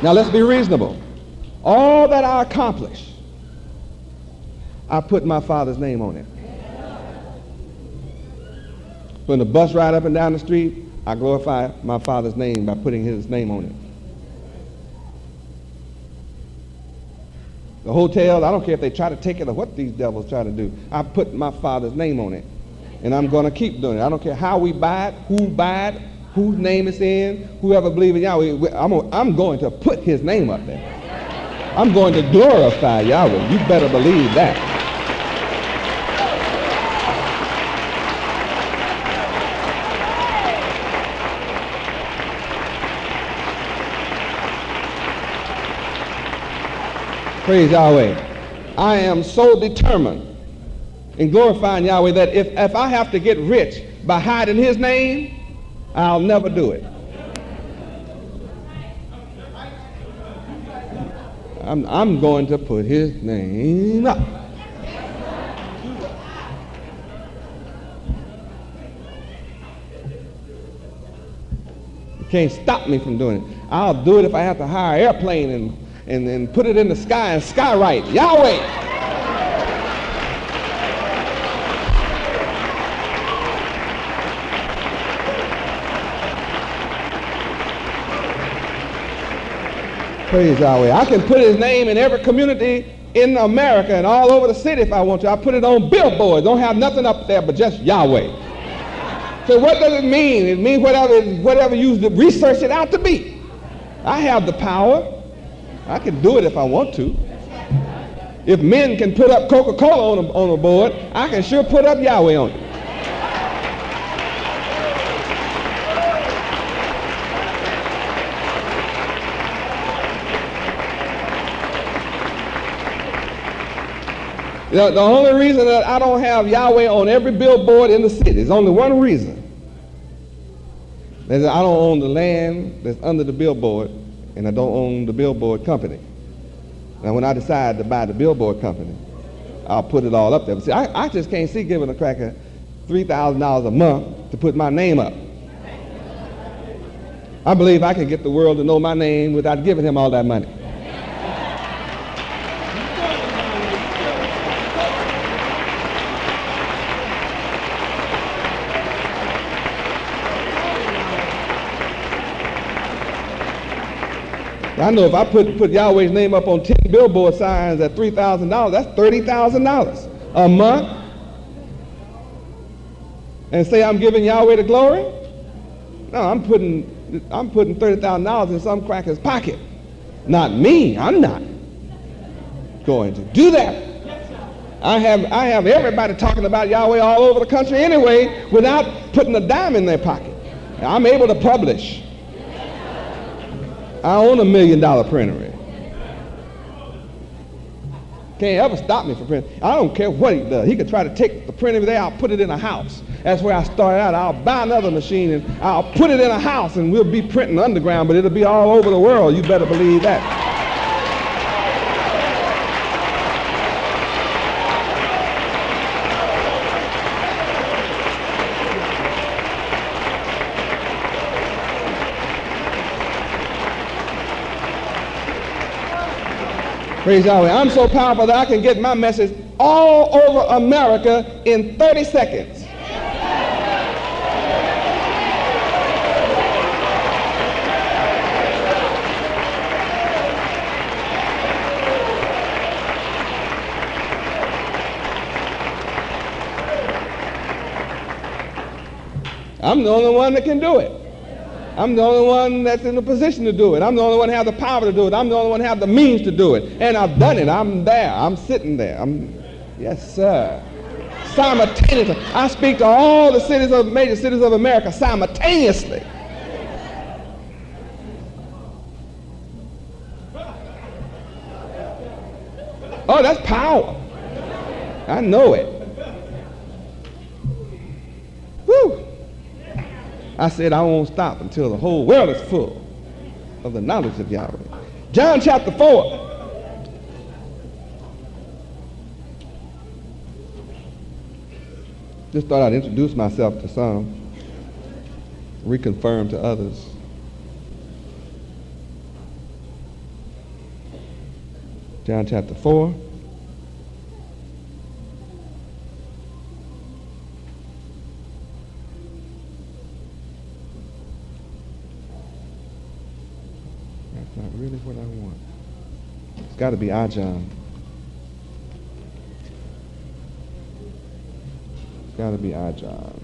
Now let's be reasonable. All that I accomplish, I put my Father's name on it. When the bus ride up and down the street, I glorify my Father's name by putting his name on it. The hotels, I don't care if they try to take it or what these devils try to do. I put my Father's name on it. And I'm going to keep doing it. I don't care how we buy it, whose name it's in, whoever believes in Yahweh. I'm going to put his name up there. I'm going to glorify Yahweh. You better believe that. Praise Yahweh. I am so determined in glorifying Yahweh that if I have to get rich by hiding his name, I'll never do it. I'm going to put his name up. You can't stop me from doing it. I'll do it if I have to hire an airplane and put it in the sky and skywrite Yahweh. Praise Yahweh. I can put his name in every community in America and all over the city if I want to. I put it on billboards. Don't have nothing up there but just Yahweh. So what does it mean? It means whatever you research it out to be. I have the power. I can do it if I want to. If men can put up Coca-Cola on a board, I can sure put up Yahweh on it. The only reason that I don't have Yahweh on every billboard in the city, there's only one reason. That I don't own the land that's under the billboard, and I don't own the billboard company. Now, when I decide to buy the billboard company, I'll put it all up there. But see, I just can't see giving a cracker $3,000 a month to put my name up. I believe I can get the world to know my name without giving him all that money. I know if I put Yahweh's name up on 10 billboard signs at $3,000, that's $30,000 a month. And say I'm giving Yahweh the glory? No, I'm putting $30,000 in some cracker's pocket. Not me. I'm not going to do that. I have everybody talking about Yahweh all over the country anyway without putting a dime in their pocket. I'm able to publish. I own $1 million printer. Can't ever stop me from printing. I don't care what he does. He could try to take the printer there, I'll put it in a house. That's where I started out. I'll buy another machine and I'll put it in a house and we'll be printing underground, but it'll be all over the world. You better believe that. Praise Yahweh. I'm so powerful that I can get my message all over America in 30 seconds. I'm the only one that can do it. I'm the only one that's in the position to do it. I'm the only one that has the power to do it. I'm the only one that has the means to do it. And I've done it. I'm there. I'm sitting there. Yes, sir. Simultaneously. I speak to all the major cities of America simultaneously. Oh, that's power. I know it. Whew. I said I won't stop until the whole world is full of the knowledge of Yahweh. John chapter 4. Just thought I'd introduce myself to some, reconfirm to others. John chapter 4. That's not really what I want. It's got to be I, John. It's got to be I, John.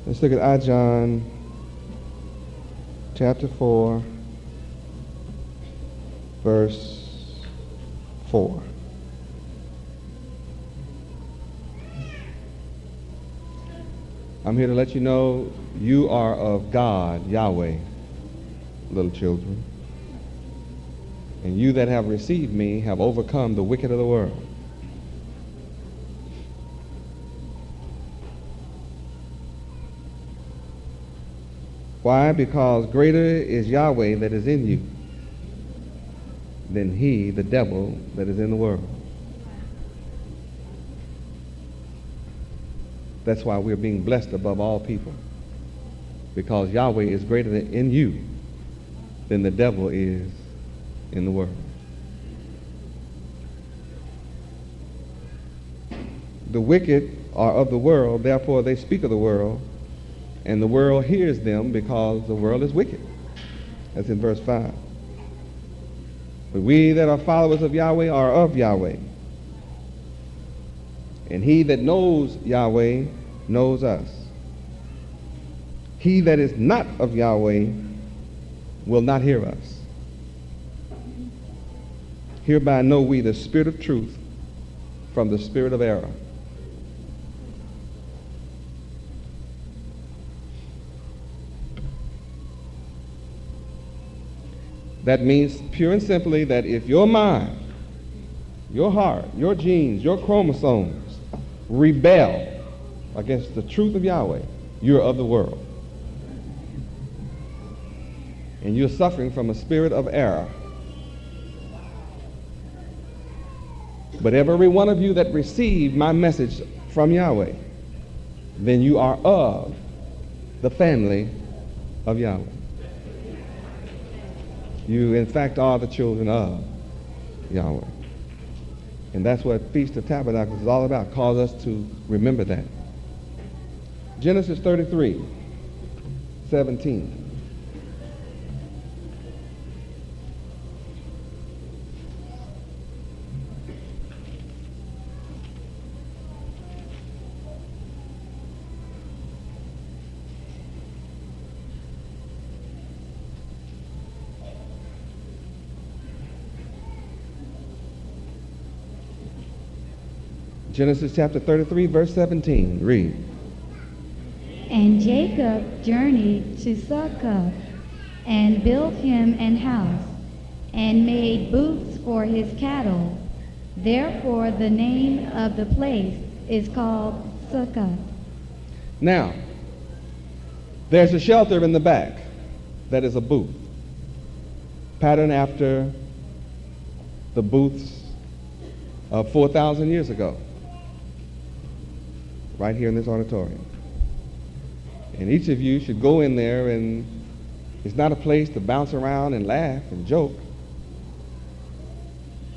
Let's look at I John chapter 4, verse 4. I'm here to let you know you are of God, Yahweh, little children. And you that have received me have overcome the wicked of the world. Why? Because greater is Yahweh that is in you than he, the devil, that is in the world. That's why we're being blessed above all people. Because Yahweh is greater in you than the devil is in the world. The wicked are of the world, therefore they speak of the world, and the world hears them because the world is wicked. That's in verse 5. But we that are followers of Yahweh are of Yahweh. And he that knows Yahweh knows us. He that is not of Yahweh will not hear us. Hereby know we the spirit of truth from the spirit of error. That means pure and simply that if your mind, your heart, your genes, your chromosomes rebel against the truth of Yahweh, you're of the world. And you're suffering from a spirit of error. But every one of you that received my message from Yahweh, then you are of the family of Yahweh. You, in fact, are the children of Yahweh. And that's what Feast of Tabernacles is all about. Cause us to remember that. Genesis 33:17. Genesis chapter 33, verse 17. Read. And Jacob journeyed to Succoth, and built him an house, and made booths for his cattle. Therefore the name of the place is called Succoth. Now, there's a shelter in the back that is a booth, patterned after the booths of 4,000 years ago, right here in this auditorium. And each of you should go in there, and it's not a place to bounce around and laugh and joke,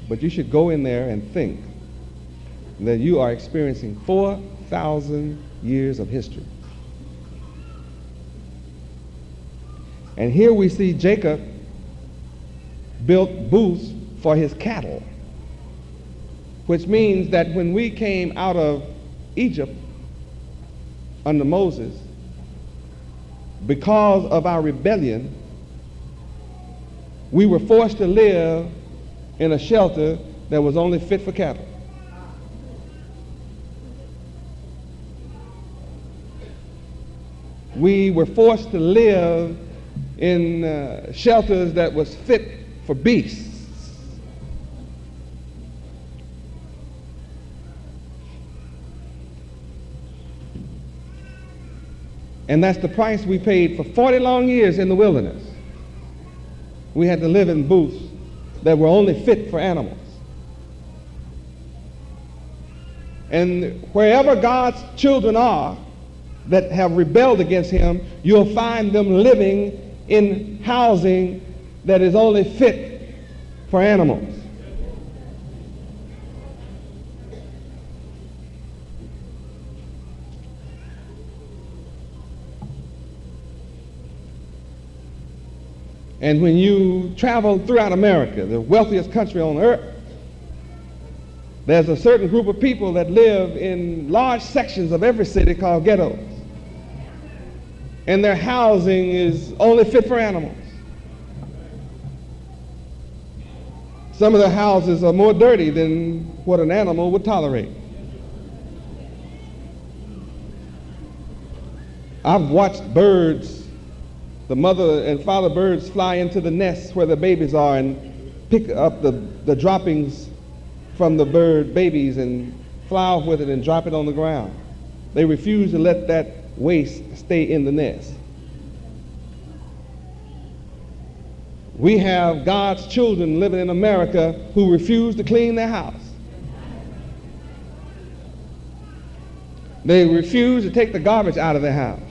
but you should go in there and think that you are experiencing 4,000 years of history. And here we see Jacob built booths for his cattle, which means that when we came out of Egypt under Moses, because of our rebellion, we were forced to live in a shelter that was only fit for cattle. We were forced to live in shelters that was fit for beasts. And that's the price we paid for 40 long years in the wilderness. We had to live in booths that were only fit for animals. And wherever God's children are that have rebelled against him, you'll find them living in housing that is only fit for animals. And when you travel throughout America, the wealthiest country on earth, there's a certain group of people that live in large sections of every city called ghettos. And their housing is only fit for animals. Some of the houses are more dirty than what an animal would tolerate. I've watched birds, the mother and father birds, fly into the nests where the babies are and pick up the droppings from the bird babies and fly off with it and drop it on the ground. They refuse to let that waste stay in the nest. We have God's children living in America who refuse to clean their house. They refuse to take the garbage out of their house.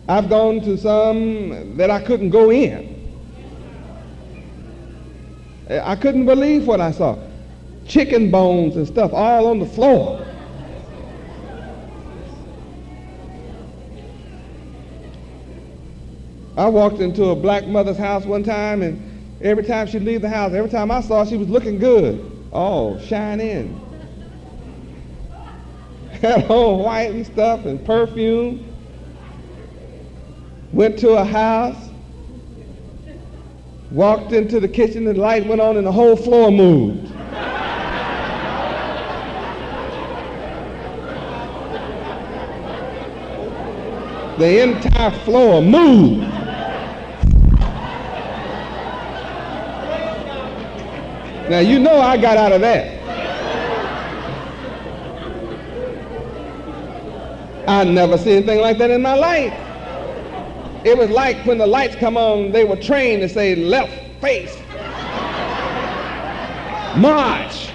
I've gone to some that I couldn't go in. I couldn't believe what I saw. Chicken bones and stuff all on the floor. I walked into a black mother's house one time, and every time she'd leave the house, every time I saw her, she was looking good. Oh, shine in. Had on white and stuff and perfume. Went to a house, walked into the kitchen, and the light went on and the whole floor moved. The entire floor moved. Now, you know I got out of that. I never seen anything like that in my life. It was like when the lights come on, they were trained to say, left face, march.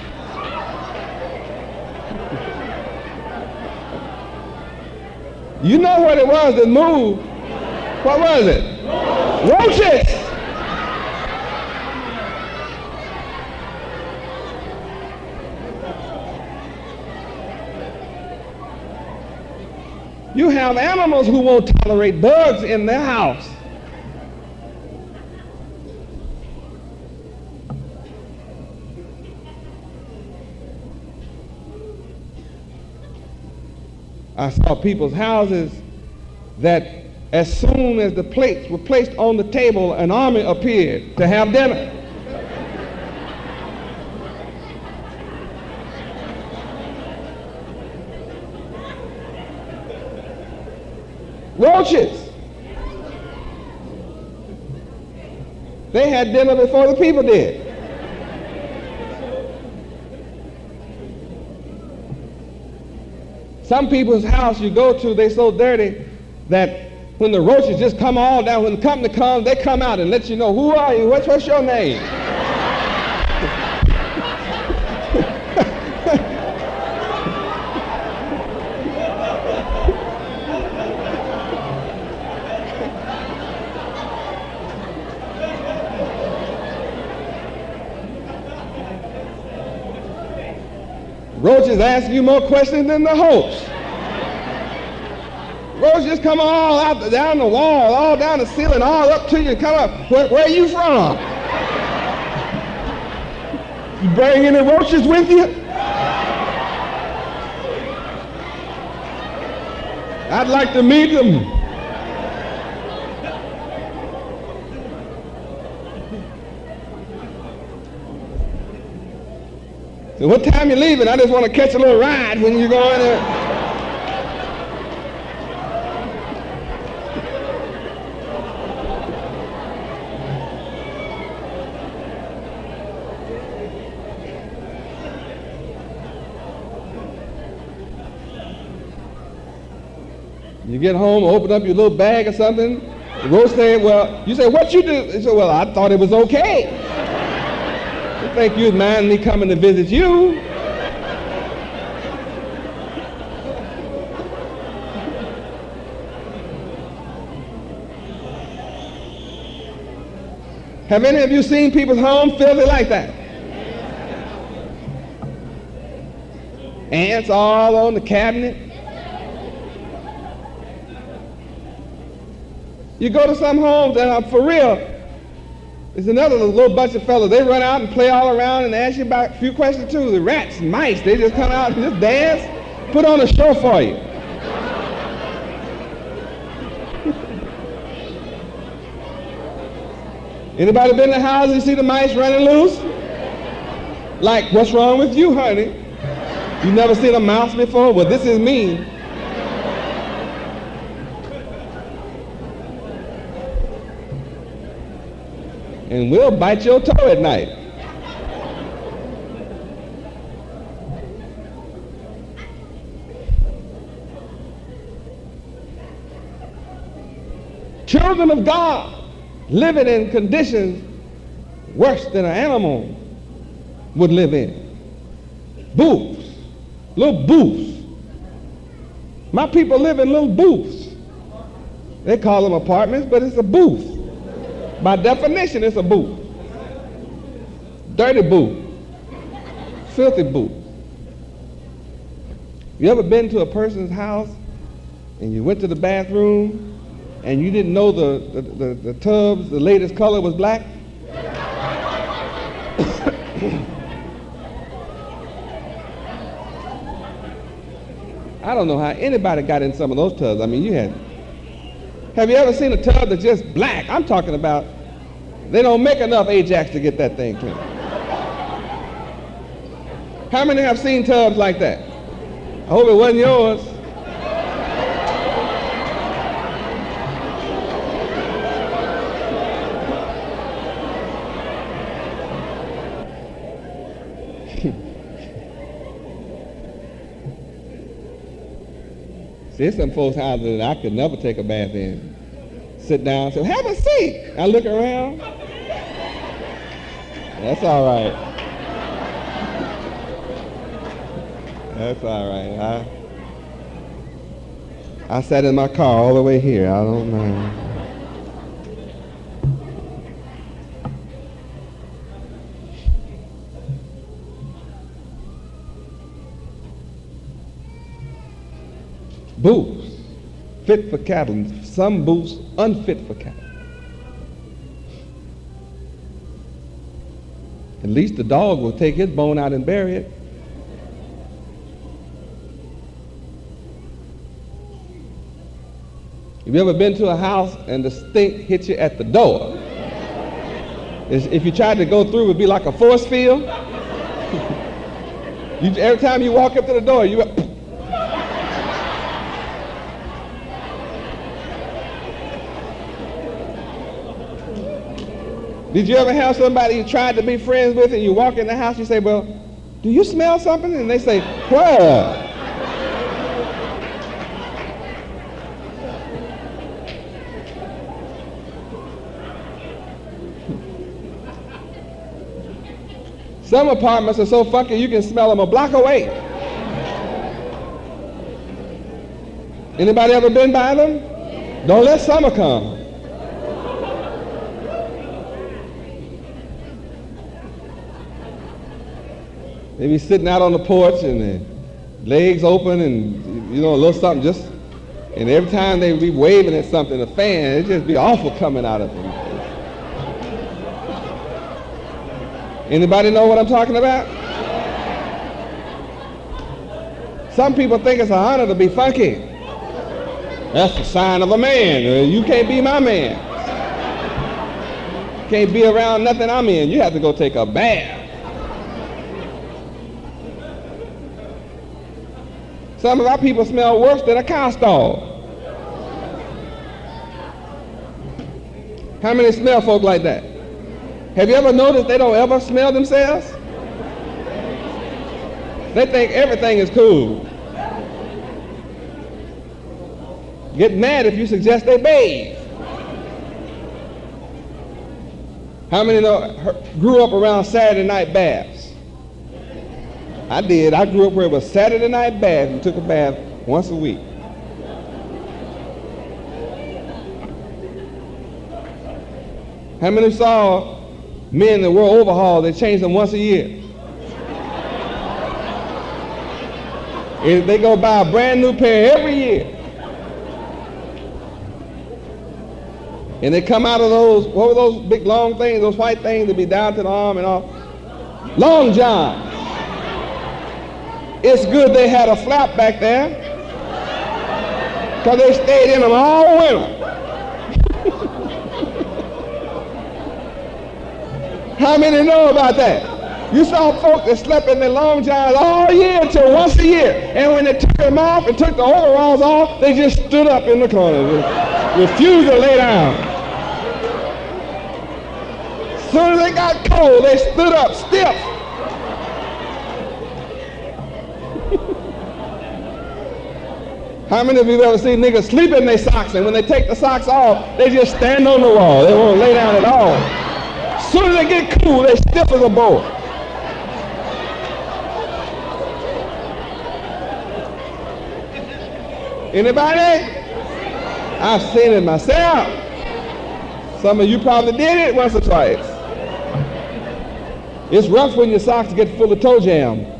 You know what it was that moved? What was it? Roaches. You have animals who won't tolerate bugs in their house. I saw people's houses that as soon as the plates were placed on the table, an army appeared to have dinner. Roaches. They had dinner before the people did. Some people's house you go to, they're so dirty that when the roaches just come all down, when the company comes, they come out and let you know, who are you? What's your name? Roaches ask you more questions than the host. Roaches come all out down the wall, all down the ceiling, all up to you. Come up. Where are you from? You bring any roaches with you? I'd like to meet them. So what time you leaving? I just want to catch a little ride when you go in there. You get home, open up your little bag or something. The roast say, well, you say, what you do? He said, well, I thought it was okay. You think you'd mind me coming to visit you? Have any of you seen people's homes filthy like that? Ants all on the cabinet. You go to some homes, and for real, there's another little bunch of fellas. They run out and play all around and ask you about a few questions too. The rats and mice, they just come out and just dance, put on a show for you. Anybody been in the house and see the mice running loose? Like, what's wrong with you, honey? You never seen a mouse before? Well, this is me. And we'll bite your toe at night. Children of God living in conditions worse than an animal would live in. Booths, little booths. My people live in little booths. They call them apartments, but it's a booth. By definition, it's a booth. Dirty booth. Filthy booth. You ever been to a person's house and you went to the bathroom and you didn't know the tubs, the latest color was black? I don't know how anybody got in some of those tubs. I mean, have you ever seen a tub that's just black? I'm talking about, they don't make enough Ajax to get that thing clean. How many have seen tubs like that? I hope it wasn't yours. See, some folks' houses that I could never take a bath in. Sit down, say, have a seat. I look around. That's all right. That's all right. I sat in my car all the way here. I don't know. Booths fit for cattle, some booths unfit for cattle. At least the dog will take his bone out and bury it. Have you ever been to a house and the stink hit you at the door? If you tried to go through, it would be like a force field. Every time you walk up to the door, you Did you ever have somebody you tried to be friends with and you walk in the house, you say, well, do you smell something? And they say, what? Some apartments are so funky you can smell them a block away. Anybody ever been by them? Don't let summer come. They be sitting out on the porch and their legs open and, you know, a little something just, and every time they be waving at something, a fan, it just be awful coming out of them. Anybody know what I'm talking about? Some people think it's an honor to be funky. That's the sign of a man. You can't be my man. Can't be around nothing I'm in. You have to go take a bath. Some of our people smell worse than a cow stall. How many smell folk like that? Have you ever noticed they don't ever smell themselves? They think everything is cool. get mad if you suggest they bathe. How many grew up around Saturday night baths? I did. I grew up where it was Saturday night bath. You took a bath once a week. How many saw men that wore overalls, they changed them once a year? They go buy a brand new pair every year. And they come out of those, what were those big long things, those white things that be down to the arm and all? Long john. It's good they had a flap back there, because they stayed in them all winter. How many know about that? You saw folks that slept in their long johns all year until once a year. And when they took them off and took the overalls off, they just stood up in the corner, refused to lay down. As soon as they got cold, they stood up stiff. How many of you have ever seen niggas sleep in their socks, and when they take the socks off, they just stand on the wall? They won't lay down at all. As soon as they get cool, they stiff as a board. Anybody? I've seen it myself. Some of you probably did it once or twice. It's rough when your socks get full of toe jam.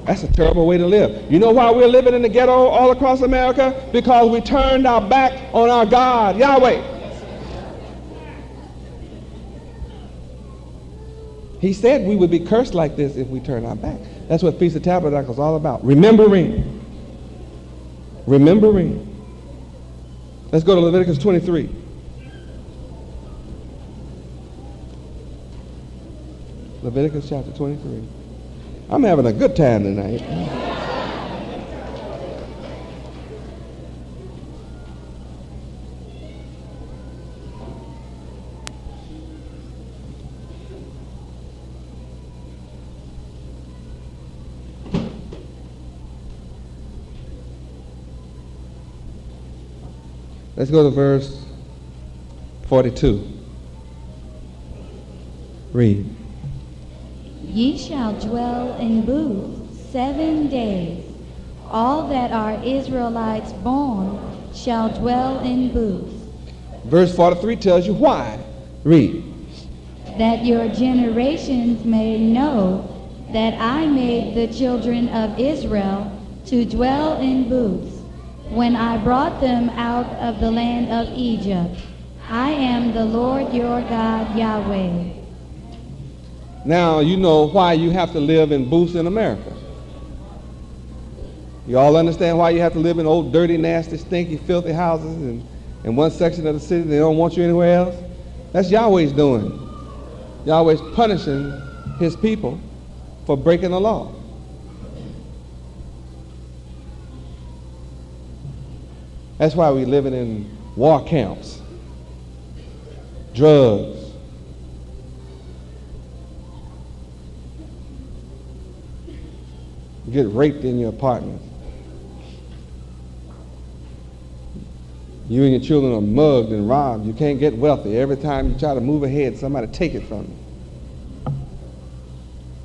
That's a terrible way to live. You know why we're living in the ghetto all across America? Because we turned our back on our God, Yahweh. He said we would be cursed like this if we turn our back. That's what Feast of Tabernacles is all about. Remembering. Remembering. Let's go to Leviticus 23. Leviticus chapter 23. I'm having a good time tonight. Let's go to verse 42. Read. Ye shall dwell in booths 7 days. All that are Israelites born shall dwell in booths. Verse 43 tells you why. Read. That your generations may know that I made the children of Israel to dwell in booths when I brought them out of the land of Egypt. I am the Lord your God, Yahweh. Now you know why you have to live in booths in America. You all understand why you have to live in old, dirty, nasty, stinky, filthy houses in one section of the city. They don't want you anywhere else. That's Yahweh's doing. Yahweh's punishing his people for breaking the law. That's why we're living in war camps, drugs, you get raped in your apartment. You and your children are mugged and robbed. You can't get wealthy. Every time you try to move ahead, somebody take it from you.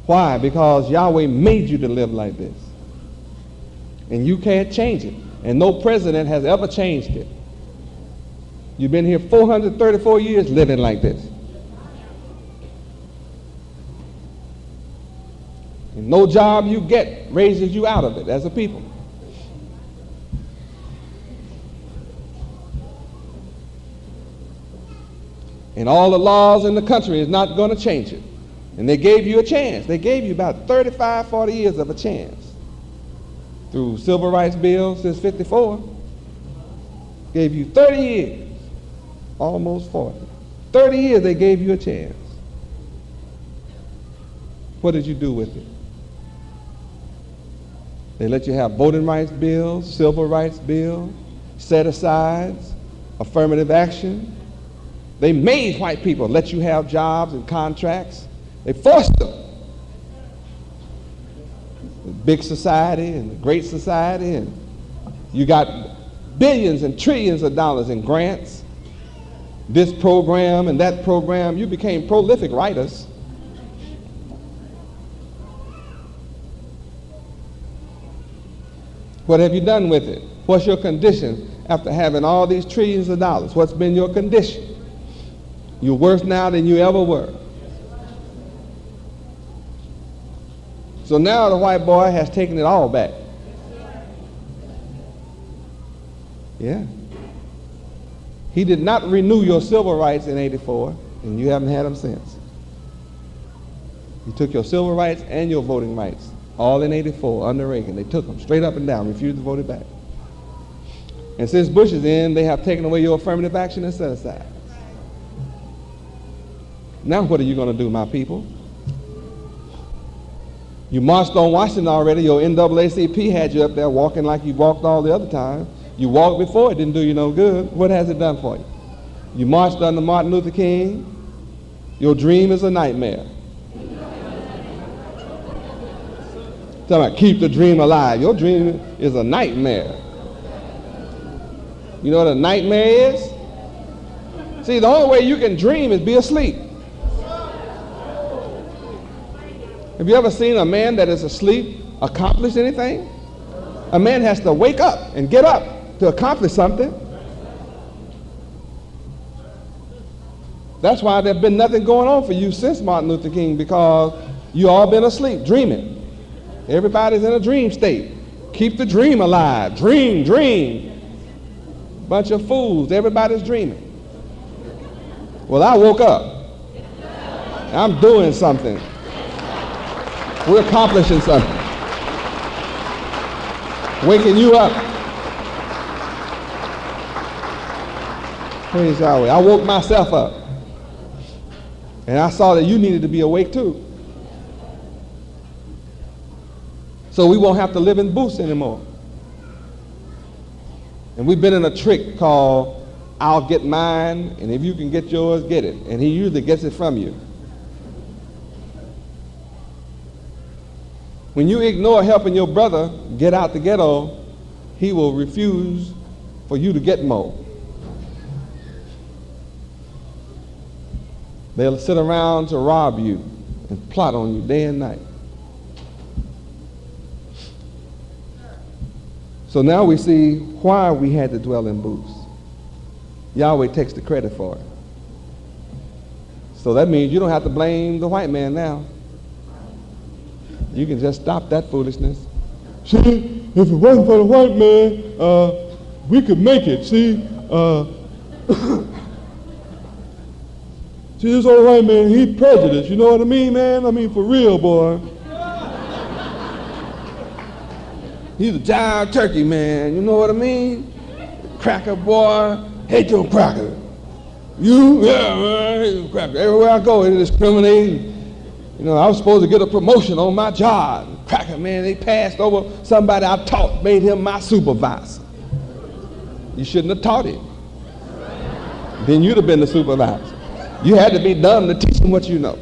Why? Because Yahweh made you to live like this. And you can't change it. And no president has ever changed it. You've been here 434 years living like this. And no job you get raises you out of it as a people. And all the laws in the country is not going to change it. And they gave you a chance. They gave you about 35, 40 years of a chance. Through civil rights bills since 54, gave you 30 years, almost 40. 30 years they gave you a chance. What did you do with it? They let you have voting rights bills, civil rights bills, set-asides, affirmative action. They made white people let you have jobs and contracts. They forced them. The big society and the great society, and you got billions and trillions of dollars in grants. This program and that program. You became prolific writers. What have you done with it? What's your condition after having all these trillions of dollars? What's been your condition? You're worse now than you ever were. So now the white boy has taken it all back. Yeah. He did not renew your civil rights in '84, and you haven't had them since. He took your civil rights and your voting rights, all in '84 under Reagan. They took them straight up and down, refused to vote it back. And since Bush is in, they have taken away your affirmative action and set aside. Now what are you going to do, my people? You marched on Washington already. Your NAACP had you up there walking like you walked all the other time. You walked before, it didn't do you no good. What has it done for you? You marched under Martin Luther King. Your dream is a nightmare. Talking about keep the dream alive. Your dream is a nightmare. You know what a nightmare is? See, the only way you can dream is be asleep. Have you ever seen a man that is asleep accomplish anything? A man has to wake up and get up to accomplish something. That's why there's been nothing going on for you since Martin Luther King, because you all been asleep, dreaming. Everybody's in a dream state. Keep the dream alive. Dream, dream. Bunch of fools. Everybody's dreaming. Well, I woke up. I'm doing something. We're accomplishing something. Waking you up. Praise Yahweh. I woke myself up. And I saw that you needed to be awake too. So we won't have to live in booths anymore. And we've been in a trick called, I'll get mine, and if you can get yours, get it. And he usually gets it from you. When you ignore helping your brother get out the ghetto, he will refuse for you to get more. They'll sit around to rob you and plot on you day and night. So now we see why we had to dwell in booths. Yahweh takes the credit for it. So that means you don't have to blame the white man now. You can just stop that foolishness. See, if it wasn't for the white man, we could make it. See, see, this old white man, he's prejudiced. You know what I mean, man? I mean, for real, boy. He's a giant turkey, man. You know what I mean? Cracker boy, hate your cracker. You, yeah, man, hate your cracker. Everywhere I go, they discriminate. You know, I was supposed to get a promotion on my job. Cracker, man, they passed over somebody I taught, made him my supervisor. You shouldn't have taught him. Then you'd have been the supervisor. You had to be dumb to teach him what you know.